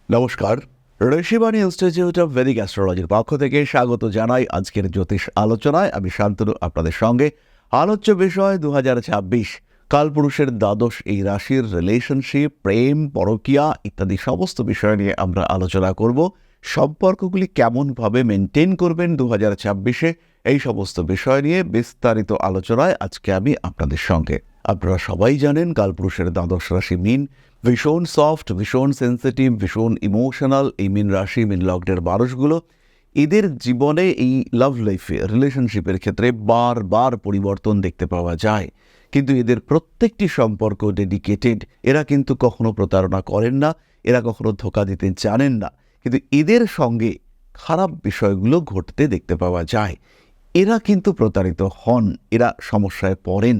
নমস্কার, Rishibani institute of Vedic অ্যাস্ট্রোলজির পক্ষ থেকে স্বাগত জানাই আজকের জ্যোতিষ আলোচনায়। আমি শান্তনু আপনাদের সঙ্গে। আলোচ্য বিষয় 2026 কালপুরুষের দ্বাদশ এই রাশির রিলেশনশিপ, প্রেম, পরকীয়া ইত্যাদি সমস্ত বিষয় নিয়ে আমরা আলোচনা করব। সম্পর্কগুলি কেমনভাবে মেনটেন করবেন 2026-এ, এই সমস্ত বিষয় নিয়ে বিস্তারিত আলোচনায় আজকে আমি আপনাদের সঙ্গে। আপনারা সবাই জানেন কালপুরুষের দ্বাদশ রাশি মীন। ভীষণ সফট, ভীষণ সেন্সিটিভ, ভীষণ ইমোশনাল এই মীন রাশি, মীন লগ্নের মানুষগুলো, এদের জীবনে এই লাভ লাইফে, রিলেশনশিপের ক্ষেত্রে বারবার পরিবর্তন দেখতে পাওয়া যায়। কিন্তু এদের প্রত্যেকটি সম্পর্ক ডেডিকেটেড। এরা কিন্তু কখনো প্রতারণা করেন না, এরা কখনো ধোঁকা দিতে জানেন না। কিন্তু এদের সঙ্গে খারাপ বিষয়গুলো ঘটতে দেখতে পাওয়া যায়। এরা কিন্তু প্রতারিত হন, এরা সমস্যায় পড়েন।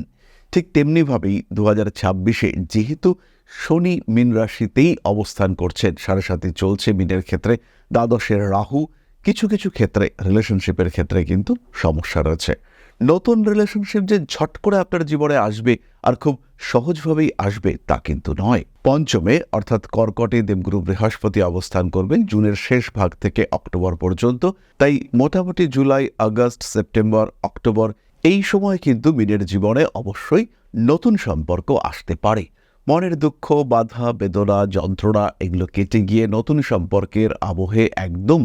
ঠিক তেমনিভাবেই 2026-এ যেহেতু শনি মীন রাশিতেই অবস্থান করছেন, 7.5 চলছে মীনের ক্ষেত্রে, দ্বাদশের রাহু, কিছু কিছু ক্ষেত্রে রিলেশনশিপের ক্ষেত্রে কিন্তু সমস্যা রয়েছে। নতুন রিলেশনশিপ যে ঝট করে আপনার জীবনে আসবে আর খুব সহজভাবেই আসবে তা কিন্তু নয়। পঞ্চমে অর্থাৎ কর্কটে দেবগুরু বৃহস্পতি অবস্থান করবেন জুনের শেষ ভাগ থেকে অক্টোবর পর্যন্ত। তাই মোটামুটি জুলাই, আগস্ট, সেপ্টেম্বর, অক্টোবর এই সময় কিন্তু মীনের জীবনে অবশ্যই নতুন সম্পর্ক আসতে পারে। মনের দুঃখ, বাধা, বেদনা, যন্ত্রণা এগুলো কেটে গিয়ে নতুন সম্পর্কের আবহে একদম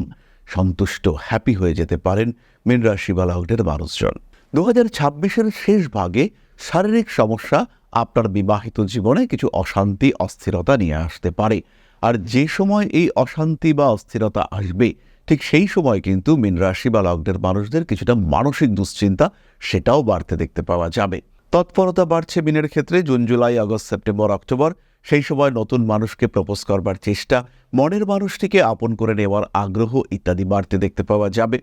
সন্তুষ্ট, হ্যাপি হয়ে যেতে পারেন মীন রাশি বা লগ্নের মানুষজন। 2026-এর শেষ ভাগে শারীরিক সমস্যা আপনার বিবাহিত জীবনে কিছু অশান্তি, অস্থিরতা নিয়ে আসতে পারে। আর যে সময় এই অশান্তি বা অস্থিরতা আসবে, ঠিক সেই সময় কিন্তু মীন রাশি বা লগ্নের মানুষদের কিছুটা মানসিক দুশ্চিন্তা সেটাও বাড়তে দেখতে পাওয়া যাবে। তৎপরতা বাড়ছে মীনের ক্ষেত্রে June, July, August, September, October. সেই সময় নতুন মানুষকে প্রপোজ করবার চেষ্টা, মনের মানুষটিকে আপন করে নেওয়ার আগ্রহ ইত্যাদি বাড়তে দেখতে পাওয়া যাবে।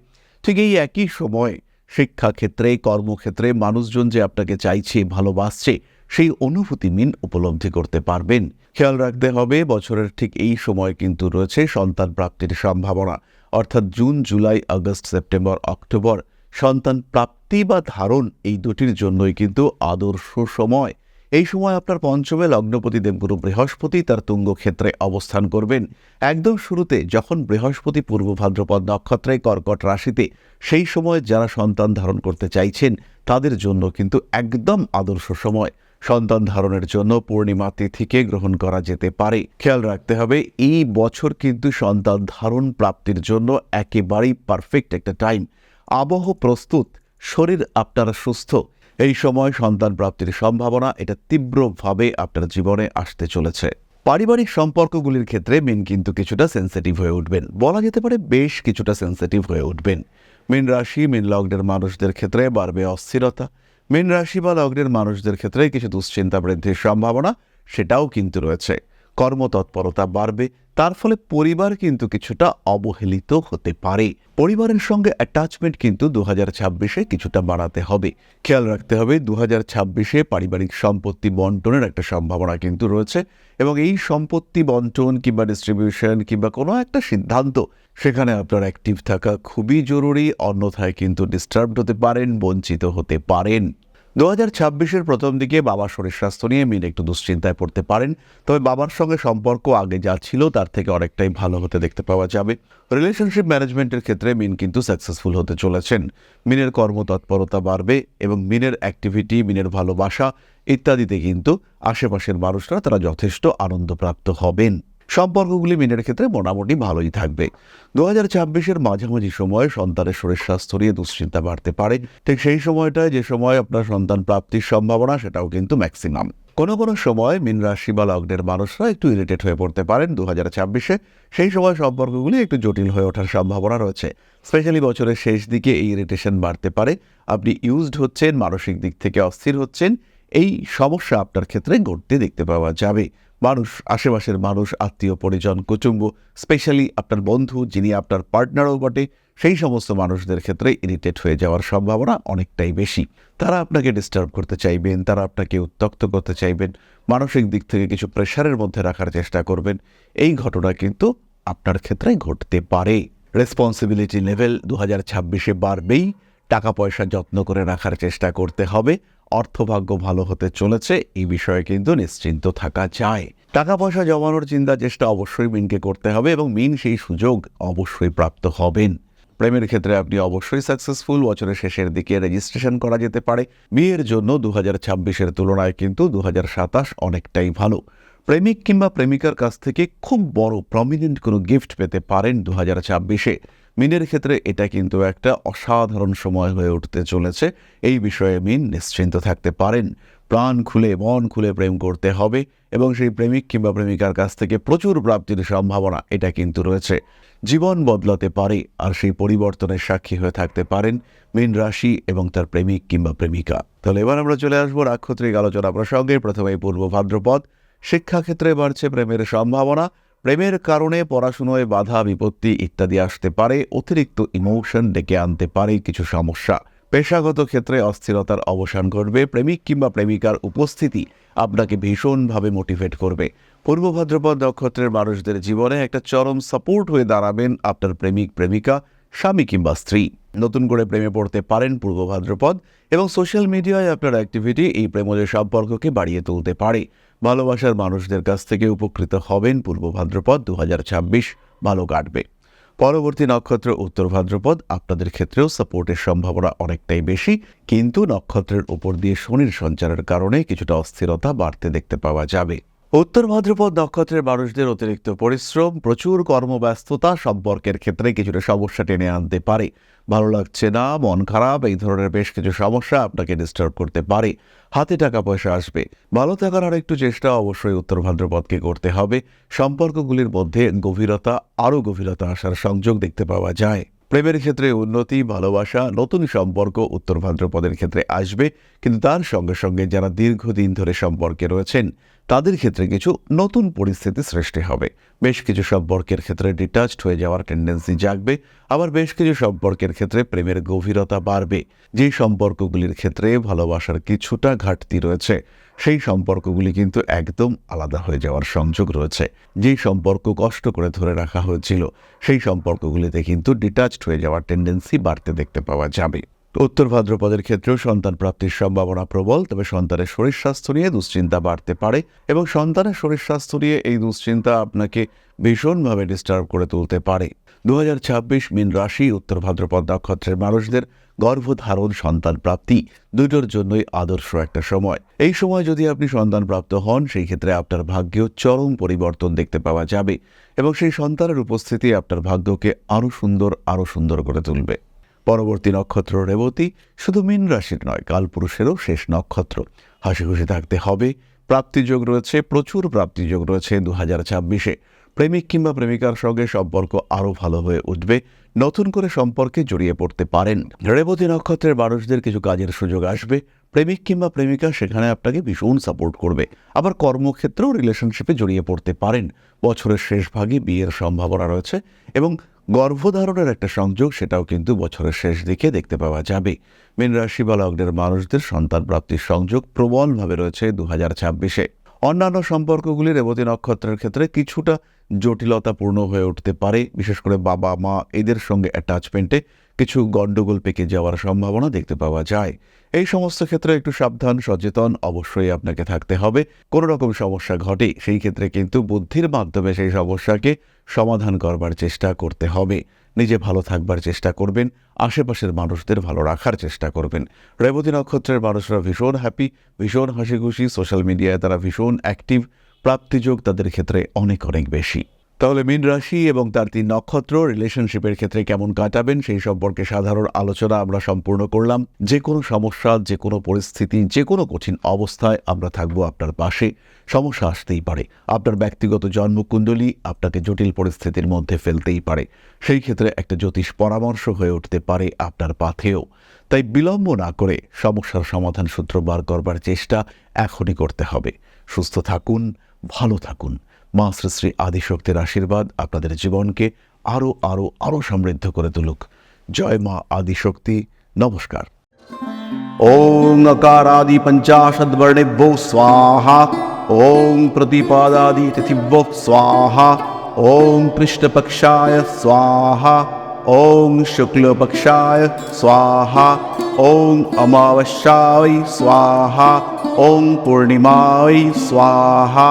ঠিক এই একই সময় শিক্ষাক্ষেত্রে, কর্মক্ষেত্রে মানুষজন যে আপনাকে চাইছে, ভালোবাসছে, সেই অনুভূতি মীন উপলব্ধি করতে পারবেন। খেয়াল রাখতে হবে বছরের ঠিক এই সময় কিন্তু রয়েছে সন্তান প্রাপ্তির সম্ভাবনা। অর্থাৎ June, July, August, September, October সন্তান প্রাপ্তি বা ধারণ এই দুটির জন্যই কিন্তু আদর্শ সময়। এই সময় আপনার পঞ্চমে লগ্নপতি দেবগুরু বৃহস্পতি তার তুঙ্গ ক্ষেত্রে অবস্থান করবেন। একদম শুরুতে যখন বৃহস্পতি পূর্ব ভাদ্রপদ নক্ষত্রে কর্কট রাশিতে, সেই সময় যারা সন্তান ধারণ করতে চাইছেন তাদের জন্য কিন্তু একদম আদর্শ সময়। সন্তান ধারণের জন্য পূর্ণিমা তিথিকে গ্রহণ করা যেতে পারে। খেয়াল রাখতে হবে এই বছর কিন্তু সন্তান ধারণ প্রাপ্তির জন্য একেবারেই পারফেক্ট একটা টাইম। আবহ প্রস্তুত, শরীর আপনার সুস্থ, এই সময় সন্তান প্রাপ্তির সম্ভাবনা এটা তীব্রভাবে আপনার জীবনে আসতে চলেছে। পারিবারিক সম্পর্কগুলির ক্ষেত্রে মীন কিন্তু কিছুটা সেন্সিটিভ হয়ে উঠবেন, বলা যেতে পারে বেশ কিছুটা সেন্সিটিভ হয়ে উঠবেন। মীন রাশি, মীন লগ্নের মানুষদের ক্ষেত্রে বাড়বে অস্থিরতা। মীন রাশি বা লগ্নের মানুষদের ক্ষেত্রে কিছু দুশ্চিন্তা বৃদ্ধির সম্ভাবনা সেটাও কিন্তু রয়েছে। কর্মতৎপরতা বাড়বে, তার ফলে পরিবার কিন্তু কিছুটা অবহেলিত হতে পারে। পরিবারের সঙ্গে অ্যাটাচমেন্ট কিন্তু 2026-এ কিছুটা বাড়াতে হবে। খেয়াল রাখতে হবে 2026-এ পারিবারিক সম্পত্তি বন্টনের একটা সম্ভাবনা কিন্তু রয়েছে, এবং এই সম্পত্তি বন্টন কিংবা ডিস্ট্রিবিউশন কিংবা কোনো একটা সিদ্ধান্ত, সেখানে আপনার অ্যাক্টিভ থাকা খুবই জরুরি। অন্যথায় কিন্তু ডিস্টার্বড হতে পারেন, বঞ্চিত হতে পারেন। 2026-এর প্রথম দিকে বাবার শরীর স্বাস্থ্য নিয়ে মীন একটু দুশ্চিন্তায় পড়তে পারেন, তবে বাবার সঙ্গে সম্পর্ক আগে যা ছিল তার থেকে অনেকটাই ভালো হতে দেখতে পাওয়া যাবে। রিলেশনশিপ ম্যানেজমেন্টের ক্ষেত্রে মীন কিন্তু সাকসেসফুল হতে চলেছেন। মীনের কর্মতৎপরতা বাড়বে এবং মীনের অ্যাক্টিভিটি, মীনের ভালোবাসা ইত্যাদিতে কিন্তু আশেপাশের মানুষরা তারা যথেষ্ট আনন্দপ্রাপ্ত হবেন। সম্পর্কগুলি মীনের ক্ষেত্রে মোটামুটি ভালোই থাকবে। 2026-এর মাঝামাঝি সময়ে সন্তানের শরীর স্বাস্থ্য নিয়ে দুশ্চিন্তা বাড়তে পারে। ঠিক সেই সময়টায় যে সময় আপনার সন্তান প্রাপ্তির সম্ভাবনা সেটাও কিন্তু ম্যাক্সিমাম। কোনো কোনো সময় মীন রাশি বা লগ্নের মানুষরা একটু ইরিটেট হয়ে পড়তে পারেন 2026-এ। সেই সময় সম্পর্কগুলি একটু জটিল হয়ে ওঠার সম্ভাবনা রয়েছে। স্পেশালি বছরের শেষ দিকে এই ইরিটেশন বাড়তে পারে। আপনি ইউজড হচ্ছেন, মানসিক দিক থেকে অস্থির হচ্ছেন, এই সমস্যা আপনার ক্ষেত্রে ঘটতে দেখতে পাওয়া যাবে। মানুষ, আশেপাশের মানুষ, আত্মীয় পরিজন, কুটুম্ব, স্পেশালি আপনার বন্ধু যিনি আপনার পার্টনারও বটে, সেই সমস্ত মানুষদের ক্ষেত্রে ইরিটেট হয়ে যাওয়ার সম্ভাবনা অনেকটাই বেশি। তারা আপনাকে ডিস্টার্ব করতে চাইবেন, তারা আপনাকে উত্ত্যক্ত করতে চাইবেন, মানসিক দিক থেকে কিছু প্রেশারের মধ্যে রাখার চেষ্টা করবেন। এই ঘটনা কিন্তু আপনার ক্ষেত্রে ঘটতে পারে। রেসপন্সিবিলিটি লেভেল 2026-এ বাড়বেই। টাকা পয়সা যত্ন করে রাখার চেষ্টা করতে হবে। অর্থভাগ্য ভালো হতে চলেছে, এই বিষয়ে কিন্তু নিশ্চিন্ত থাকা যায়। টাকা পয়সা জমানোর চিন্তা চেষ্টা অবশ্যই মিনকে করতে হবে এবং মিন সেই সুযোগ অবশ্যই প্রাপ্ত হবেন। প্রেমের ক্ষেত্রে আপনি অবশ্যই সাকসেসফুল। বছরের শেষের দিকে রেজিস্ট্রেশন করা যেতে পারে। বিয়ের জন্য 2026-এর তুলনায় কিন্তু 2027 অনেকটাই ভালো। প্রেমিক কিংবা প্রেমিকার কাছ থেকে খুব বড় প্রমিনেন্ট কোনো গিফট পেতে পারেন 2026-এ। মিনের ক্ষেত্রে এটা কিন্তু একটা অসাধারণ সময় হয়ে উঠতে চলেছে। এই বিষয়ে মিন নিশ্চিন্ত থাকতে পারেন। প্রাণ খুলে মন খুলে প্রেম করতে হবে এবং সেই প্রেমিক কিংবা প্রেমিকার কাছ থেকে প্রচুর প্রাপ্তির সম্ভাবনা এটা কিন্তু রয়েছে। জীবন বদলাতে পারে আর সেই পরিবর্তনের সাক্ষী হয়ে থাকতে পারেন মীন রাশি এবং তার প্রেমিক কিংবা প্রেমিকা। তাহলে এবার আমরা চলে আসবো নাক্ষত্রিক আলোচনা প্রসঙ্গে। প্রথমেই পূর্ব ভাদ্রপদ। শিক্ষাক্ষেত্রে বাড়ছে প্রেমের সম্ভাবনা। প্রেমের কারণে পড়াশুনোয় বাধা বিপত্তি ইত্যাদি আসতে পারে। অতিরিক্ত ইমোশন ডেকে আনতে পারে কিছু সমস্যা। পেশাগত ক্ষেত্রে অস্থিরতার অবসান ঘটবে। প্রেমিক কিংবা প্রেমিকার উপস্থিতি আপনাকে ভীষণভাবে মোটিভেট করবে। পূর্ব ভাদ্রপদ নক্ষত্রের মানুষদের জীবনে একটা চরম সাপোর্ট হয়ে দাঁড়াবেন আপনার প্রেমিক প্রেমিকা, স্বামী কিংবা স্ত্রী। নতুন করে প্রেমে পড়তে পারেন পূর্ব ভাদ্রপদ এবং সোশ্যাল মিডিয়ায় আপনার অ্যাক্টিভিটি এই প্রেমজ সম্পর্ককে বাড়িয়ে তুলতে পারে। ভালোবাসার মানুষদের কাছ থেকে উপকৃত হবেন পূর্ব ভাদ্রপদ। 2026 ভালো কাটবে। পরবর্তী নক্ষত্র উত্তর ভাদ্রপদ। আপনাদের ক্ষেত্রেও সাপোর্টের সম্ভাবনা অনেকটাই বেশি, কিন্তু নক্ষত্রের উপর দিয়ে শনির সঞ্চারের কারণে কিছুটা অস্থিরতা বাড়তে দেখতে পাওয়া যাবে। উত্তর ভাদ্রপদ নক্ষত্রের মানুষদের অতিরিক্ত পরিশ্রম, প্রচুর কর্মব্যস্ততা সম্পর্কের ক্ষেত্রে কিছুটা সমস্যা টেনে আনতে পারে। ভালো লাগছে না, মন খারাপ, এই ধরনের বেশ কিছু সমস্যা আপনাকে ডিস্টার্ব করতে পারে। হাতে টাকা পয়সা আসবে। ভালো থাকার আর একটু চেষ্টা অবশ্যই উত্তর ভাদ্রপদকে করতে হবে। সম্পর্কগুলির মধ্যে আরও গভীরতা আসার সংযোগ দেখতে পাওয়া যায়। প্রেমের ক্ষেত্রে উন্নতি, ভালোবাসা, নতুন সম্পর্ক উত্তর ভাদ্রপদের ক্ষেত্রে আসবে, কিন্তু তার সঙ্গে সঙ্গে যারা দীর্ঘদিন ধরে সম্পর্কে রয়েছেন তাদের ক্ষেত্রে কিছু নতুন পরিস্থিতি সৃষ্টি হবে। বেশ কিছু সম্পর্কের ক্ষেত্রে ডিটাচড হয়ে যাওয়ার টেন্ডেন্সি জাগবে। আবার বেশ কিছু সম্পর্কের ক্ষেত্রে প্রেমের গভীরতা বাড়বে। যে সম্পর্কগুলির ক্ষেত্রে ভালোবাসার কিছুটা ঘাটতি রয়েছে সেই সম্পর্কগুলি কিন্তু একদম আলাদা হয়ে যাওয়ার সংযোগ রয়েছে। যেই সম্পর্ক কষ্ট করে ধরে রাখা হয়েছিল সেই সম্পর্কগুলিতে কিন্তু ডিটাচড হয়ে যাওয়ার টেন্ডেন্সি বাড়তে দেখতে পাওয়া যাবে। উত্তর ভাদ্রপদের ক্ষেত্রেও সন্তান প্রাপ্তির সম্ভাবনা প্রবল, তবে সন্তানের শরীর স্বাস্থ্য নিয়ে দুশ্চিন্তা বাড়তে পারে এবং সন্তানের শরীর স্বাস্থ্য নিয়ে এই দুশ্চিন্তা আপনাকে ভীষণভাবে ডিস্টার্ব করে তুলতে পারে। 2026 মীন রাশি উত্তর ভাদ্রপদ নক্ষত্রের মানুষদের গর্ভধারণ, সন্তান প্রাপ্তি দুটোর জন্যই আদর্শ একটা সময়। এই সময় যদি আপনি সন্তান প্রাপ্ত হন সেই ক্ষেত্রে আপনার ভাগ্যেও চরম পরিবর্তন দেখতে পাওয়া যাবে এবং সেই সন্তানের উপস্থিতি আপনার ভাগ্যকে আরও সুন্দর করে তুলবে। পরবর্তী নক্ষত্র রেবতী। শুধু মীন রাশির নয়, কালপুরুষেরও শেষ নক্ষত্র। হাসি খুশি থাকতে হবে। প্রাপ্তিযোগ রয়েছে, প্রচুর প্রাপ্তিযোগ রয়েছে 2026-এ। প্রেমিক কিংবা প্রেমিকার সঙ্গে সম্পর্ক আরও ভালো হয়ে উঠবে। নতুন করে সম্পর্কে জড়িয়ে পড়তে পারেন। রেবতী নক্ষত্রের মানুষদের কিছু কাজের সুযোগ আসবে। প্রেমিক কিংবা প্রেমিকা সেখানে আপনাকে ভীষণ সাপোর্ট করবে। আবার কর্মক্ষেত্রেও রিলেশনশিপে জড়িয়ে পড়তে পারেন। বছরের শেষ ভাগে বিয়ের সম্ভাবনা রয়েছে এবং গর্ভধারণের একটা সংযোগ সেটাও কিন্তু বছরের শেষ দিকে দেখতে পাওয়া যাবে। মীন রাশি বা লগ্নের মানুষদের সন্তান প্রাপ্তির সংযোগ প্রবলভাবে রয়েছে 2026-এ। অন্যান্য সম্পর্কগুলি রেবতী নক্ষত্রের ক্ষেত্রে কিছুটা জটিলতাপূর্ণ হয়ে উঠতে পারে। বিশেষ করে বাবা মা এদের সঙ্গে অ্যাটাচমেন্টে কিছু গণ্ডগোল পেকে যাওয়ার সম্ভাবনা দেখতে পাওয়া যায়। এই সমস্ত ক্ষেত্রে একটু সাবধান সচেতন অবশ্যই আপনাকে থাকতে হবে। কোনো রকম সমস্যা ঘটে সেই ক্ষেত্রে কিন্তু বুদ্ধির মাধ্যমে সেই সমস্যাকে সমাধান করবার চেষ্টা করতে হবে। নিজে ভালো থাকবার চেষ্টা করবেন, আশেপাশের মানুষদের ভালো রাখার চেষ্টা করবেন। রেবতী নক্ষত্রের মানুষরা ভীষণ হ্যাপি, ভীষণ হাসি খুশি, সোশ্যাল মিডিয়ায় তারা ভীষণ অ্যাক্টিভ। প্রাপ্তিযোগ তাদের ক্ষেত্রে অনেক বেশি। তাহলে মীন রাশি এবং তার 3 নক্ষত্র রিলেশনশিপের ক্ষেত্রে কেমন কাটাবেন সেই সম্পর্কে সাধারণ আলোচনা আমরা সম্পূর্ণ করলাম। যে কোনো সমস্যা, যে কোনো পরিস্থিতি, যে কোনো কঠিন অবস্থায় আমরা থাকবো আপনার পাশে। সমস্যা আসতেই পারে, আপনার ব্যক্তিগত জন্মকুণ্ডলী আপনাকে জটিল পরিস্থিতির মধ্যে ফেলতেই পারে। সেই ক্ষেত্রে একটা জ্যোতিষ পরামর্শ হয়ে উঠতে পারে আপনার পাথেও। তাই বিলম্ব না করে সমস্যার সমাধান সূত্র বার করবার চেষ্টা এখনই করতে হবে। সুস্থ থাকুন, ভালো থাকুন। মা শ্রী শ্রী আদিশক্তির আশীর্বাদ আপনাদের জীবনকে আরো সমৃদ্ধ করে তুলুক। জয় মা আদিশক্তি। নমস্কার। ওং अकारादि पंचाशद्वर्णेभ्यो स्वाहा। ओं प्रतिपादादि तिथिभ्यो स्वाहा। ओं पृष्ठपक्षाय स्वाहा। ओं शुक्लपक्षाय स्वाहा। ओं अमावस्याय स्वाहा। ओं पूर्णिमाय स्वाहा।